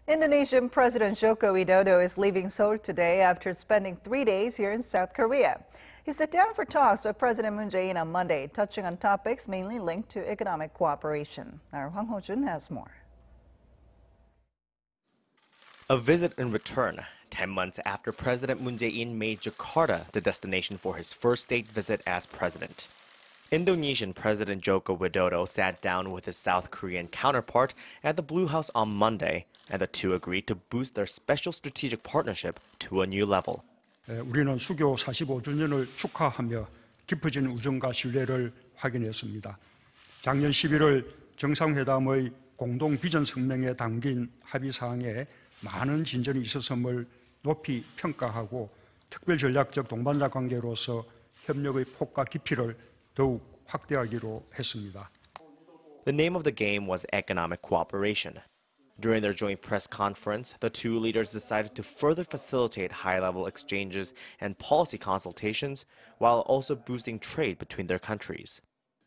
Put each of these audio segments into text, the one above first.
Indonesian President Joko Widodo is leaving Seoul today after spending 3 days here in South Korea. He sat down for talks with President Moon Jae-in on Monday, touching on topics mainly linked to economic cooperation. Our Hwang Ho-jun has more. A visit in return, 10 months after President Moon Jae-in made Jakarta the destination for his first state visit as president. Indonesian President Joko Widodo sat down with his South Korean counterpart at the Blue House on Monday, and the two agreed to boost their special strategic partnership to a new level. 우리는 수교 45주년을 축하하며 깊어진 우정과 신뢰를 확인했습니다. 작년 11월 정상회담의 공동 비전 성명에 담긴 합의사항에 많은 진전이 있었음을 높이 평가하고 특별전략적 동반자 관계로서 협력의 폭과 깊이를 더욱 확대하기로 했습니다. The name of the game was economic cooperation. During their joint press conference, the two leaders decided to further facilitate high-level exchanges and policy consultations while also boosting trade between their countries.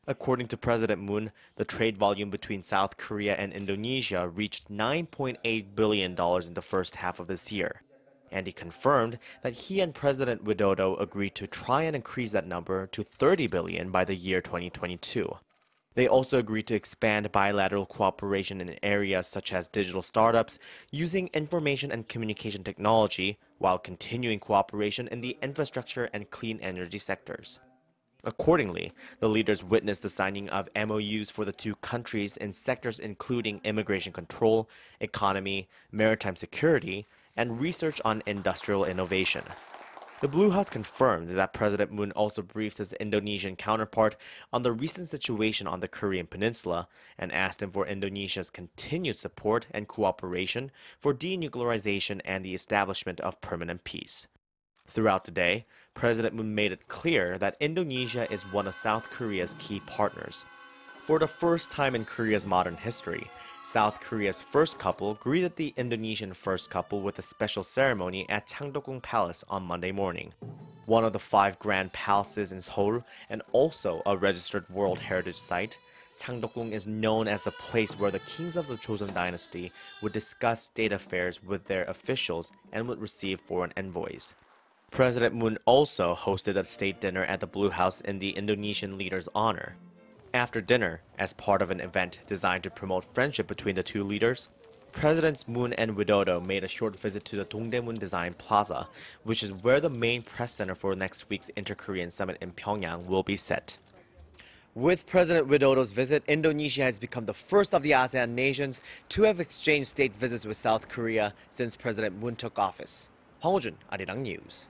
According to President Moon, the trade volume between South Korea and Indonesia reached $9.8 billion in the first half of this year. And he confirmed that he and President Widodo agreed to try and increase that number to $30 billion by the year 2022. They also agreed to expand bilateral cooperation in areas such as digital startups, using information and communication technology, while continuing cooperation in the infrastructure and clean energy sectors. Accordingly, the leaders witnessed the signing of MOUs for the two countries in sectors including immigration control, economy, maritime security, and research on industrial innovation. The Blue House confirmed that President Moon also briefed his Indonesian counterpart on the recent situation on the Korean peninsula and asked him for Indonesia's continued support and cooperation for denuclearization and the establishment of permanent peace. Throughout the day, President Moon made it clear that Indonesia is one of South Korea's key partners. For the first time in Korea's modern history, South Korea's first couple greeted the Indonesian first couple with a special ceremony at Changdeokgung Palace on Monday morning. One of the 5 grand palaces in Seoul and also a registered World Heritage Site, Changdeokgung is known as a place where the kings of the Joseon dynasty would discuss state affairs with their officials and would receive foreign envoys. President Moon also hosted a state dinner at the Blue House in the Indonesian leader's honor. After dinner, as part of an event designed to promote friendship between the two leaders, Presidents Moon and Widodo made a short visit to the Dongdaemun Design Plaza, which is where the main press center for next week's Inter-Korean Summit in Pyongyang will be set. With President Widodo's visit, Indonesia has become the first of the ASEAN nations to have exchanged state visits with South Korea since President Moon took office. Hwang Ho-jun, Arirang News.